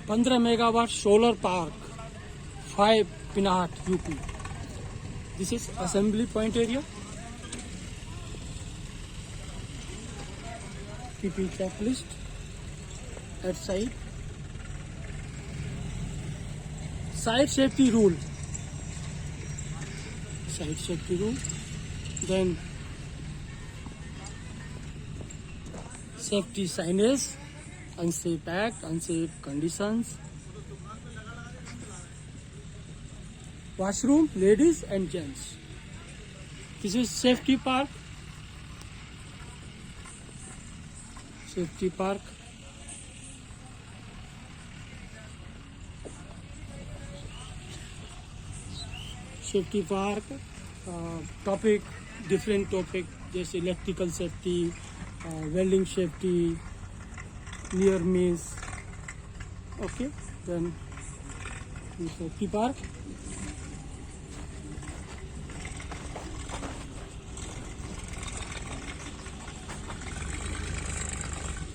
15 megawatt solar park, 5 Pinahat, UP. This is assembly point area. PP checklist at side. Side safety rule. Side safety rule. Then safety signage, unsafe act, unsafe conditions. Washroom, ladies and gents. This is safety park. Safety park. Safety park. Topic, different topic, जैसे electrical safety, welding safety, near miss. Okay, then safety park.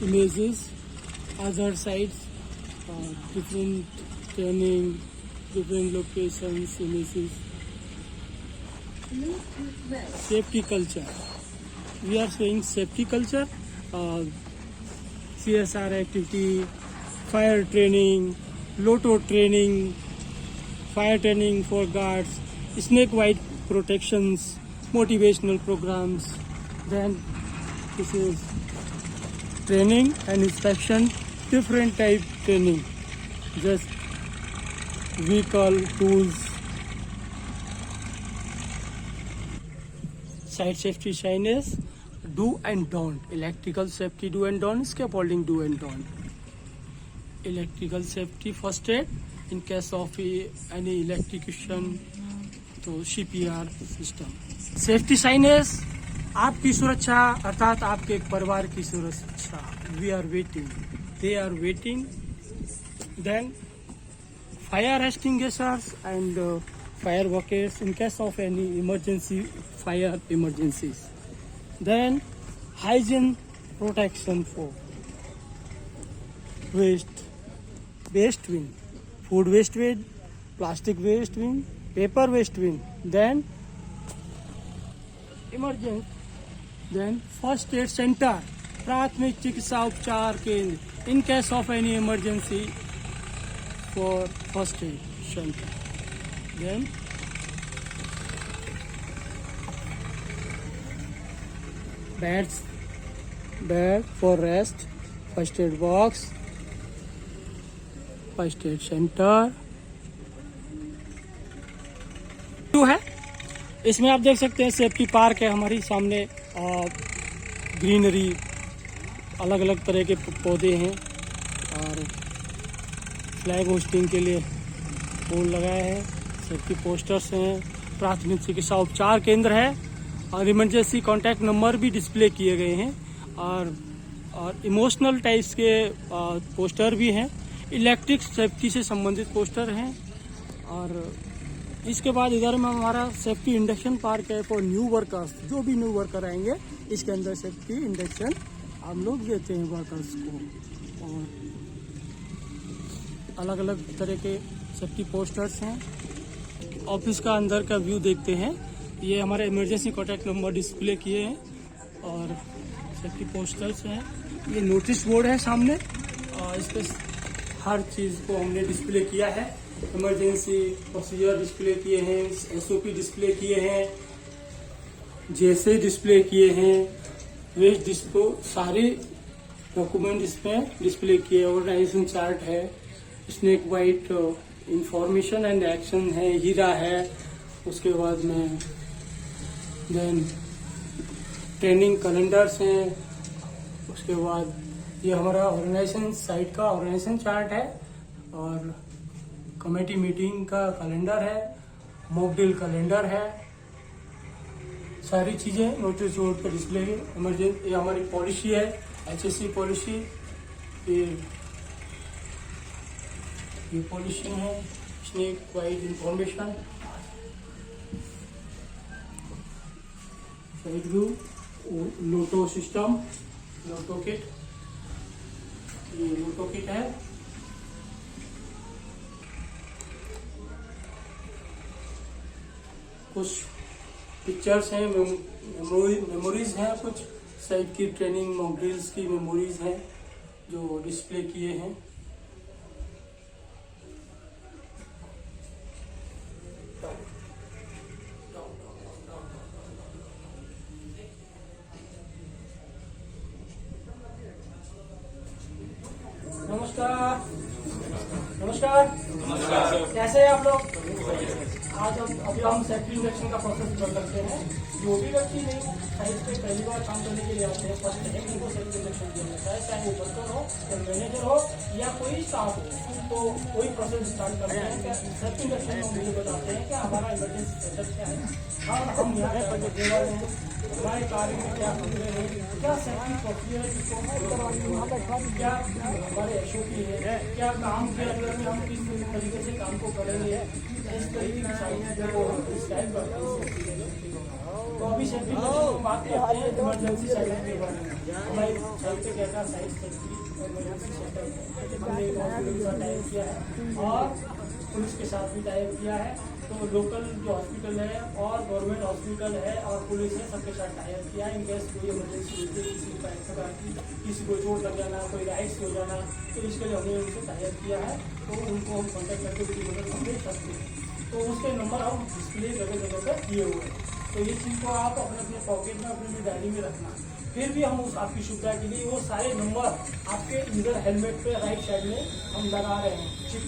Images, other sides, different training, different locations, images. Safety culture. We are saying safety culture, CSR activity, fire training, lotto training, fire training for guards, snake bite protections, motivational programs. Then this is training and inspection, different type training, just vehicle, tools. Side safety signage, do and don't. Electrical safety do and don't, scaffolding do and don't. Electrical safety first aid in case of any electrocution, तो CPR system. Safety signage, आपकी सुरक्षा अर्थात आपके परिवार की सुरक्षा. We are waiting. They are waiting. Then fire extinguishers and fire buckets in case of any emergency, fire emergencies. Then hygiene protection for waste bin, food waste bin, plastic waste bin, paper waste bin. Then emergency. Then first aid center, प्राथमिक चिकित्सा उपचार केंद्र in case of any emergency for first aid center. Then bed for rest, first aid box, first aid center. है इसमें आप देख सकते हैं सेफ्टी पार्क है हमारी सामने, ग्रीनरी, अलग अलग तरह के पौधे हैं और फ्लैग होस्टिंग के लिए फूल लगाए हैं, सेफ्टी पोस्टर्स हैं, प्राथमिक चिकित्सा उपचार केंद्र है और इमरजेंसी कॉन्टैक्ट नंबर भी डिस्प्ले किए गए हैं और इमोशनल टाइप्स के पोस्टर भी हैं, इलेक्ट्रिक सेफ्टी से संबंधित पोस्टर हैं। और इसके बाद इधर में हमारा सेफ्टी इंडक्शन पार्क है फॉर न्यू वर्कर्स, जो भी न्यू वर्कर आएंगे इसके अंदर सेफ्टी इंडक्शन हम लोग देते हैं वर्कर्स को। और अलग अलग तरह के सेफ्टी पोस्टर्स हैं। ऑफिस का अंदर का व्यू देखते हैं, ये हमारे इमरजेंसी कॉन्टैक्ट नंबर डिस्प्ले किए हैं और सेफ्टी पोस्टर्स हैं। ये नोटिस बोर्ड है सामने और इस पर हर चीज़ को हमने डिस्प्ले किया है। इमरजेंसी प्रोसीजर डिस्प्ले किए हैं, SOP डिस्प्ले किए हैं, जैसे डिस्प्ले किए हैं, वेस्ट डिस्पो, सारे डॉक्यूमेंट इसमें डिस्प्ले किए। ऑर्गेनाइजेशन चार्ट है, snake bite information and action है, हीरा है, उसके बाद में देन ट्रेनिंग कैलेंडर्स हैं, उसके बाद ये हमारा ऑर्गेनाइजेशन साइट का ऑर्गेनाइजेशन चार्ट है और कमेटी मीटिंग का कैलेंडर है, मॉक ड्रिल कैलेंडर है, सारी चीज़ें नोटिस बोर्ड पर डिस्प्ले है। इमरजेंसी ये हमारी पॉलिसी है, HSC पॉलिसी, ये पॉलिसी है, snake bite information, side view, LOTO system, LOTO kit, ये लोटो किट है, कुछ पिक्चर्स हैं, मेमोरीज हैं, कुछ साइड की ट्रेनिंग मॉक ड्रिल्स की मेमोरीज हैं जो डिस्प्ले किए हैं। नमस्कार नमस्कार नमस्कार, कैसे हैं आप लोग? आज हम सेफ्टी इंडक्शन का प्रोसेस कर सकते हैं। जो भी व्यक्ति नहीं साइट पे पहली बार काम करने के लिए आते हैं, फर्स्ट टाइम उनको सेफ्टी इंडक्शन दिया जाता है, चाहे वो वर्कर हो या मैनेजर हो या कोई स्टाफ हो। तो कोई प्रोसेस स्टार्ट करते हैं क्या सेफ्टी इंडक्शन में मुझे बताते हैं कि हमारा इमरजेंसी सेटअप क्या है और हम यहाँ करने वाले हैं, हमारे कार्य में क्या खतरे हैं, क्या सेफ्टी प्रोसीजर है जिसको क्या हमारे एसओपी है, क्या काम के अंदर में हम किस तरीके से काम को करेंगे, इस तरीके की सारी चीज़ों को डिस्क्राइब करते हैं। तो अभी सेफ्टी की बात करते हैं इमरजेंसी साइट के बारे में। हमारी साइट पे क्या साइट सेफ्टी इमरजेंसी सेटअप हमने हॉस्पिटल का टाइप किया है और पुलिस के साथ भी टाइप किया है। तो लोकल जो हॉस्पिटल है और गवर्नमेंट हॉस्पिटल है और पुलिस है, सबके साथ टाइप किया है। इनकेस कोई इमरजेंसी होती है, किसी प्रकार की किसी को चोट लग जाना, कोई राइट्स हो जाना, तो इसके लिए हमने उनसे टाइप किया है। तो उनको हम कॉन्टैक्ट करके उनकी मदद हम दे सकते हैं। तो उसके नंबर हम डिस्प्ले जगह जगह पर किए हुए हैं। तो ये चीज़ को आप अपने अपने पॉकेट में अपनी डायरी में रखना। फिर भी हम उस आपकी सुविधा के लिए वो सारे नंबर आपके इधर हेलमेट पे राइट साइड में हम लगा रहे हैं, चिप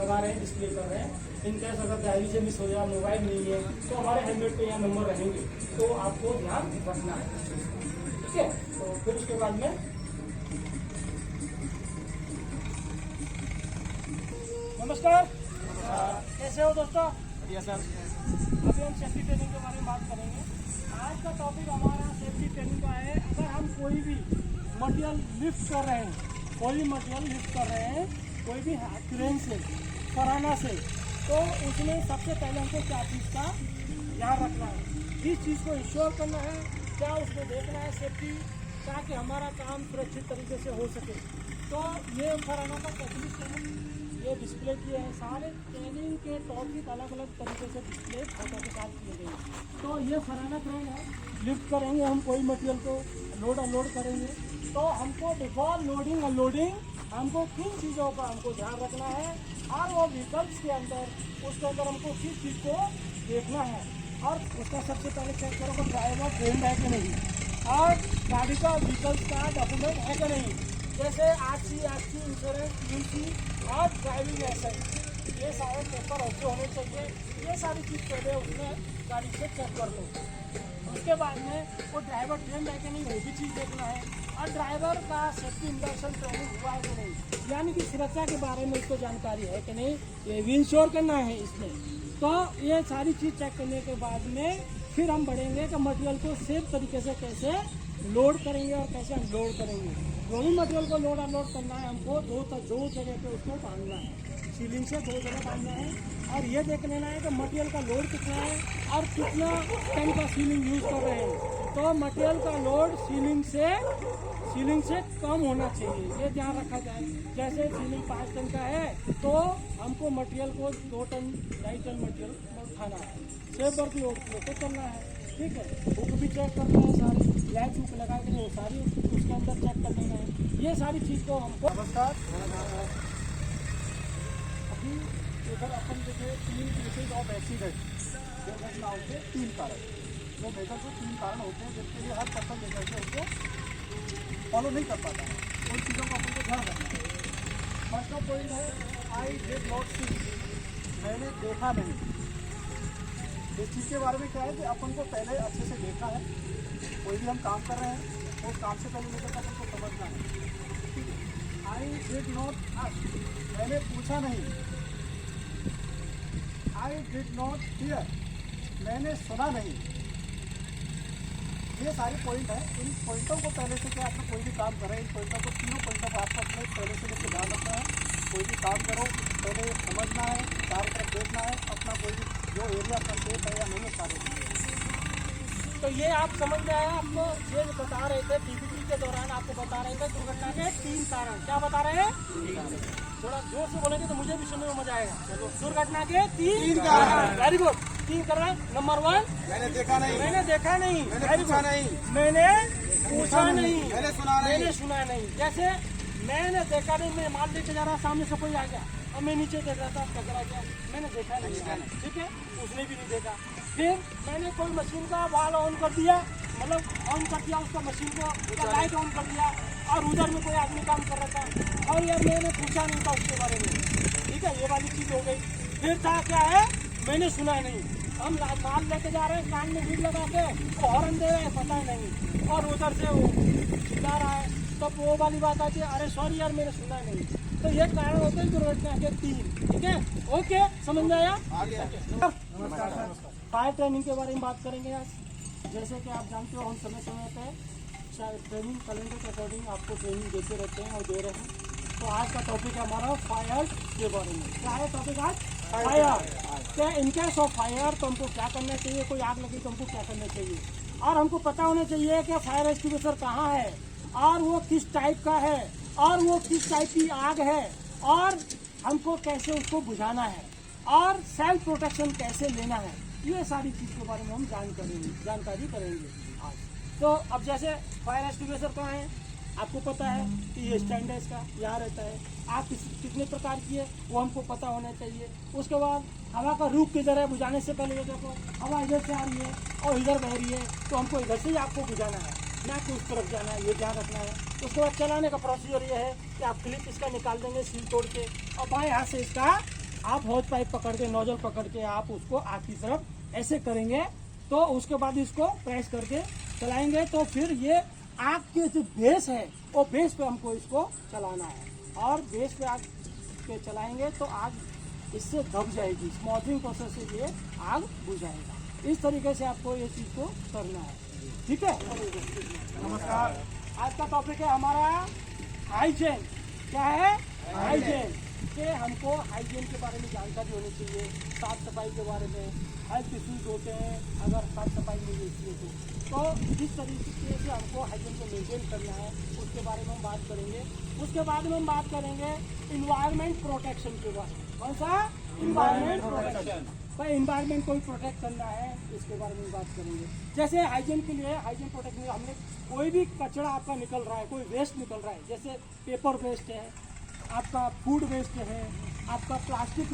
लगा रहे हैं, डिस्प्ले कर रहे हैं। इनकेस अगर डायरी से मिस हो जाए, मोबाइल नहीं है, तो हमारे हेलमेट पे यहाँ नंबर रहेंगे, तो आपको ध्यान रखना है। ठीक है, तो फिर उसके बाद में नमस्कार, कैसे हो दोस्तों? बढ़िया सर। अभी हम सेफ्टी ट्रेनिंग के बारे में बात करेंगे। आज का टॉपिक हमारा सेफ्टी ट्रेनिंग का है। अगर हम कोई भी मटेरियल लिफ्ट कर रहे हैं, कोई मटेरियल लिफ्ट कर रहे हैं, कोई भी क्रेन से, सराहना से, तो उसमें सबसे पहले हमको क्या चीज़ का ध्यान रखना है, किस चीज़ को इंश्योर करना है, क्या उसको देखना है सेफ्टी, ताकि हमारा काम सुरक्षित तरीके से हो सके। तो ये सराहना का चेकलिस्ट ये डिस्प्ले किए हैं। सारे ट्रेनिंग के टॉपिक अलग अलग तरीके से डिस्प्ले फोटो के साथ किए गए हैं। तो ये सराहना क्रेन है, लिफ्ट करेंगे हम कोई मटेरियल को, लोड अनलोड करेंगे, तो हमको बिफोर लोडिंग अनलोडिंग हमको किन चीज़ों का हमको ध्यान रखना है और वो व्हीकल्स के अंदर उसके अंदर हमको किस चीज़ को देखना है और उसका सबसे पहले चेक करो कि ड्राइवर ट्रेंड है कि नहीं और गाड़ी का व्हीकल्स का डॉक्यूमेंट है कि नहीं, जैसे आरसी, इंश्योरेंस, यूसी और ड्राइविंग लाइसेंस, ये सारे पेपर अच्छे होने चाहिए। ये सारी चीज़ पहले उसमें गाड़ी से चेक कर लो। उसके बाद में वो ड्राइवर ट्रेंड है कि नहीं, वो भी चीज़ देखना है और ड्राइवर का सेफ्टी इंडक्शन ट्रेनिंग हुआ है कि नहीं, यानी कि सुरक्षा के बारे में उसको जानकारी है कि नहीं, ये भी इंश्योर करना है इसमें। तो ये सारी चीज़ चेक करने के बाद में फिर हम बढ़ेंगे कि मटेरियल को सेफ तरीके से कैसे लोड करेंगे और कैसे अनलोड करेंगे। जो भी मटेरियल को लोड अनलोड करना है हमको दो जगह पे उसको बांधना है, सीलिंग से 2 जगह बांधना है और ये देख लेना है कि मटेरियल का लोड कितना है और कितना टन का सीलिंग यूज़ कर रहे हैं। तो मटेरियल का लोड सीलिंग से कम होना चाहिए, ये ध्यान रखा जाए। जैसे सीलिंग 5 टन का है तो हमको मटेरियल को 2 टन 2.5 टन मटेरियल उठाना है, सेफ वर्क लोड लेकर चलना है। ठीक है, बुक भी चेक करना है, सारी लैब बुक लगा के वो सारी उसके अंदर चेक कर लेना है। ये सारी चीज़ को हमको नमस्कार। अभी इधर अपन देखिए 3 केसेज ऑफ एक्सीडेंट दुर्घटनाओं के 3 कारण, जो मेजर से 3 कारण होते हैं जिसके लिए हर पर्सन लेकर के उसको फॉलो नहीं कर पाता है। उन चीज़ों का अपन को ध्यान रखना है। फर्स्ट ऑफ पॉइंट है आई डिड नॉट सी, मैंने देखा नहीं। इस चीज़ के बारे में क्या है कि अपन को पहले अच्छे से देखना है। कोई भी हम काम कर रहे हैं तो उस काम से पहले लेकर अपन को समझना है। आई डिड नॉट आस्क, मैंने पूछा नहीं। आई डिड नॉट हियर, मैंने सुना नहीं। ये सारे पॉइंट है। इन पॉइंटों को पहले से क्या आप कोई भी काम करें, इन पॉइंटों को, तीनों पॉइंटों को आपको अपने पहले से लेकर ध्यान रखना है। कोई भी काम करो पहले समझना है, चारों तरफ देखना है, अपना कोई भी जो एरिया कंप्लीट है या नहीं सारे। तो ये आप समझ में आया? आपको ये बता रहे थे पीपीटी के दौरान, आपको बता रहे थे दुर्घटना के 3 कारण। क्या बता रहे हैं? थोड़ा जोर से बोलेंगे तो मुझे भी सुनने में मजा आएगा। चलो, दुर्घटना के 3 कारण। Very good. 3 कारण। नंबर 1, मैंने देखा नहीं, मैंने देखा नहीं, मैंने पूछा नहीं, मैंने पूछा नहीं, मैंने सुना नहीं, मैंने सुना नहीं। जैसे मैंने देखा नहीं, मैं माल लेके जा रहा, सामने से कोई आ गया और मैं नीचे देख रहा था, टकरा गया, मैंने देखा नहीं, ठीक है, उसने भी नहीं देखा। फिर मैंने कोई मशीन का वाल ऑन कर दिया, मतलब ऑन कर दिया उसका मशीन को, लाइट ऑन कर दिया और उधर में कोई आदमी काम कर रहा था और यार मैंने पूछा नहीं था उसके बारे में, ठीक है, ये वाली चीज़ हो गई। फिर था क्या है, मैंने सुना नहीं। हम माल लेके जा रहे हैं, कान में भीड़ लगा के वो हॉर्न दे रहे हैं, पता ही नहीं, और उधर से वो चिल्ला रहा है, तब वो वाली बात आती है, अरे सॉरी यार मैंने सुना नहीं। तो ये कारण होते हैं दुर्घटना के 3, ठीक है, ओके, समझ में आया? नमस्कार। फायर ट्रेनिंग के बारे में बात करेंगे आज। जैसे कि आप जानते हो हम समय समय पे ट्रेनिंग कैलेंडर के अकॉर्डिंग आपको ट्रेनिंग देते रहते हैं और दे रहे हैं। तो आज का टॉपिक है हमारा फायर के बारे में। क्या है टॉपिक आज? फायर। क्या इन केस ऑफ फायर तो हमको क्या करना चाहिए, कोई आग लगी तो हमको क्या करना चाहिए, और हमको पता होना चाहिए कि फायर एक्सटिंग्विशर कहाँ है और वो किस टाइप का है और वो किस टाइप की आग है और हमको कैसे उसको बुझाना है और सेल्फ प्रोटेक्शन कैसे लेना है, ये सारी चीज़ के बारे में हम जानकारी करेंगे आज। तो अब जैसे फायर एक्सटिंग्विशर कहाँ है, आपको पता है कि ये स्टैंड है इसका, यहाँ रहता है। आग कितने प्रकार की है वो हमको पता होना चाहिए। उसके बाद हवा का रुख किधर है, बुझाने से पहले ये देखो हवा इधर से आ रही है और इधर बह रही है, तो हमको इधर से ही आपको बुझाना है, ना कि उस तरफ जाना है, ये ध्यान रखना है। उसके बाद चलाने का प्रोसीजर ये है कि आप क्लिप इसका निकाल देंगे सील तोड़ के, और बाएँ हाथ से इसका आप हॉज पाइप पकड़ के, नोजल पकड़ के आप उसको आग की तरफ ऐसे करेंगे, तो उसके बाद इसको प्रेस करके चलाएंगे, तो फिर ये आग के जो बेस है वो बेस पे हमको इसको चलाना है, और बेस पे आग पे चलाएंगे तो आग इससे दब जाएगी, स्मॉथरिंग प्रोसेस से ये आग बुझ जाएगा। इस तरीके से आपको ये चीज़ को करना है, ठीक है। नमस्कार। आज का टॉपिक है हमारा हाइजीन। क्या है? हाइजीन। कि हमको हाइजीन के बारे में जानकारी होनी चाहिए, साफ सफाई के बारे में, हेल्थ इश्यूज होते हैं अगर साफ सफाई नहीं होती है तो जिस तरीके से हमको हाइजीन को मेंटेन करना है उसके बारे में हम बात करेंगे। उसके बाद में हम बात करेंगे इन्वायरमेंट प्रोटेक्शन के बारे में। कौन सा? Environment protection. भाई इन्वायरमेंट को प्रोटेक्ट करना है, इसके बारे में बात करेंगे। जैसे हाइजीन के लिए, हाइजीन प्रोटेक्शन में हमने कोई भी कचरा आपका निकल रहा है, कोई वेस्ट निकल रहा है, जैसे पेपर वेस्ट है, आपका फूड वेस्ट है, आपका प्लास्टिक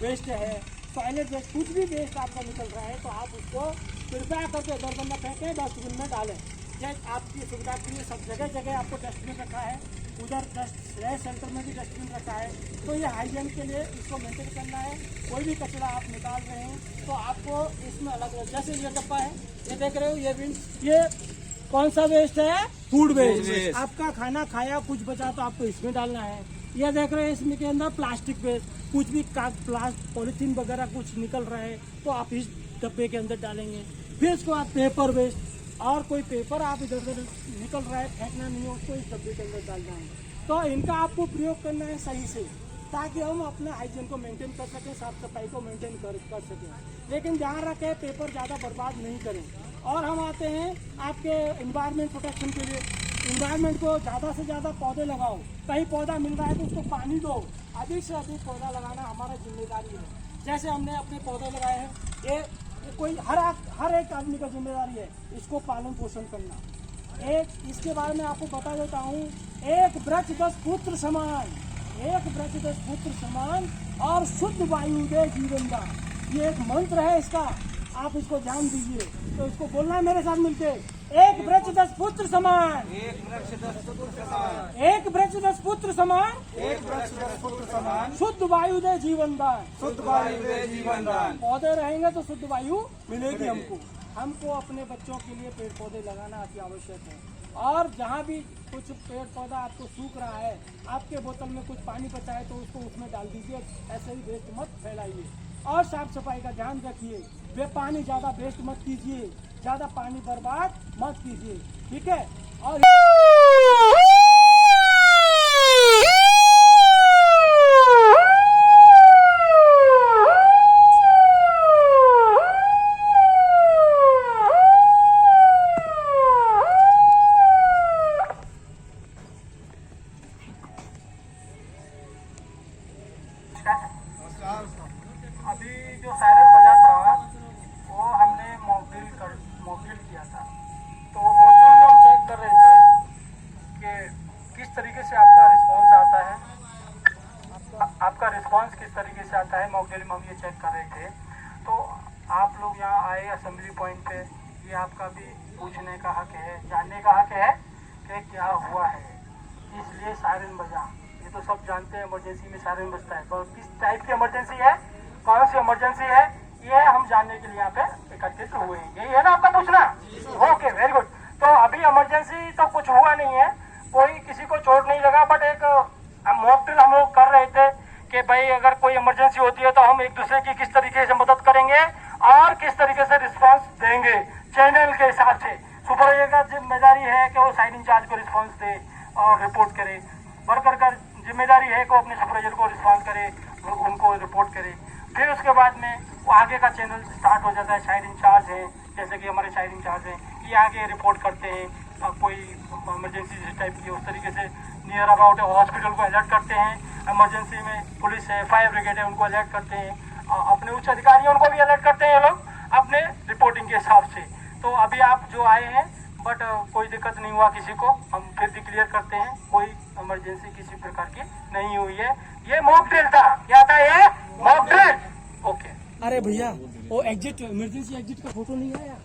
वेस्ट है, टॉयलेट वेस्ट, कुछ भी वेस्ट आपका निकल रहा है तो आप उसको कृपया करके दरबंद में फेंकें, डस्टबिन में डालें। जैसे आपकी सुविधा के लिए सब जगह जगह आपको डस्टबिन रखा है, उधर रेस्ट सेंटर में भी डस्टबिन रखा है। तो ये हाइजीन के लिए इसको मेंटेन करना है। कोई भी कचरा आप निकाल रहे हैं तो आपको इसमें अलग अलग, जैसे ये डब्बा है, ये देख रहे हो, ये कौन सा वेस्ट है? Food waste. आपका खाना खाया कुछ बचा तो आपको इसमें डालना है। यह देख रहे हैं इसमें के अंदर प्लास्टिक वेस्ट, कुछ भी पॉलीथीन वगैरह कुछ निकल रहा है तो आप इस डब्बे के अंदर डालेंगे। फिर इसको आप पेपर वेस्ट, और कोई पेपर आप इधर उधर निकल रहा है फेंकना नहीं है, उसको इस डब्बे के अंदर डालना है। तो इनका आपको प्रयोग करना है सही से, ताकि हम अपना हाइजीन को मेंटेन कर सकें, साफ सफाई को मेंटेन कर सकें। लेकिन जहाँ रखे पेपर ज़्यादा बर्बाद नहीं करें। और हम आते हैं आपके इन्वायरमेंट प्रोटेक्शन के लिए। इन्वायरमेंट को ज़्यादा से ज़्यादा पौधे लगाओ, कहीं पौधा मिल रहा है तो उसको पानी दो, अधिक से अधिक पौधा लगाना हमारा जिम्मेदारी है। जैसे हमने अपने पौधे लगाए हैं, ये कोई हर एक आदमी का जिम्मेदारी है इसको पालन पोषण करना। एक इसके बारे में आपको बता देता हूँ, एक वृक्ष 10 पुत्र समान, एक वृक्ष 10 पुत्र समान और शुद्ध वायु दे जीवन दान, ये एक मंत्र है इसका, आप इसको ध्यान दीजिए। तो इसको बोलना है मेरे साथ मिलके, एक वृक्ष 10 पुत्र समान, एक वृक्ष 10 पुत्र समान, एक वृक्ष 10 पुत्र समान, एक वृक्ष 10 पुत्र समान, शुद्ध वायु दे जीवन दान, शुद्ध वायु दे जीवन दान। पौधे रहेंगे तो शुद्ध वायु मिलेगी हमको अपने बच्चों के लिए पेड़ पौधे लगाना अति आवश्यक है। और जहाँ भी कुछ पेड़ पौधा आपको सूख रहा है, आपके बोतल में कुछ पानी बचा है तो उसको उसमें डाल दीजिए, ऐसे ही वेस्ट मत फैलाइए। और साफ सफाई का ध्यान रखिए, वे पानी ज़्यादा वेस्ट मत कीजिए, ज़्यादा पानी बर्बाद मत कीजिए, ठीक है। और नमस्कार। अभी जो सायरन बजा था वो हमने मॉकड्रिल किया था। तो मॉकड्रिल में हम चेक कर रहे थे कि किस तरीके से आपका रिस्पांस आता है, आपका रिस्पांस किस तरीके से आता है। मॉकड्रिल में हम ये चेक कर रहे थे। तो आप लोग यहाँ आए असेंबली पॉइंट पे, ये आपका भी पूछने का हक है, जानने का हक है कि क्या हुआ है, इसलिए सायरन बजा। ये तो सब जानते हैं इमरजेंसी में सायरन बजता है, पर किस टाइप की इमरजेंसी है, कौन सी इमरजेंसी है, ये हम जानने के लिए यहाँ पे एकत्रित हुए हैं। यही है ना आपका पूछना? Okay, very good. तो अभी इमरजेंसी तो कुछ हुआ नहीं है, कोई किसी को चोट नहीं लगा, बट एक मॉक ड्रिल हम लोग कर रहे थे कि भाई अगर कोई इमरजेंसी होती है तो हम एक दूसरे की किस तरीके से मदद करेंगे और किस तरीके से रिस्पांस देंगे चैनल के हिसाब से। सुपरवाइजर का जिम्मेदारी है कि वो साइड इंचार्ज को रिस्पांस दे और रिपोर्ट करे। वर्कर का जिम्मेदारी है कि वो अपने सुपरवाइजर को रिस्पांस करे, उनको रिपोर्ट करे। फिर उसके बाद में वो आगे का चैनल स्टार्ट हो जाता है। साइड इंचार्ज है, जैसे कि हमारे साइड इंचार्ज हैं, ये आगे रिपोर्ट करते हैं कोई इमरजेंसी जिस टाइप की, उस तरीके से नियर अबाउट हॉस्पिटल को अलर्ट करते हैं। इमरजेंसी में पुलिस है, फायर ब्रिगेड है, उनको अलर्ट करते हैं। अपने उच्च अधिकारी उनको भी अलर्ट करते हैं ये लोग अपने रिपोर्टिंग के हिसाब से। तो अभी आप जो आए हैं, बट कोई दिक्कत नहीं हुआ किसी को, हम फिर भी क्लियर करते हैं, कोई इमरजेंसी किसी प्रकार की नहीं हुई है। ये मॉक ड्रिल था। क्या था ये? Mock drill. ओके। अरे भैया, वो एग्जिट इमरजेंसी एग्जिट का फोटो नहीं आया।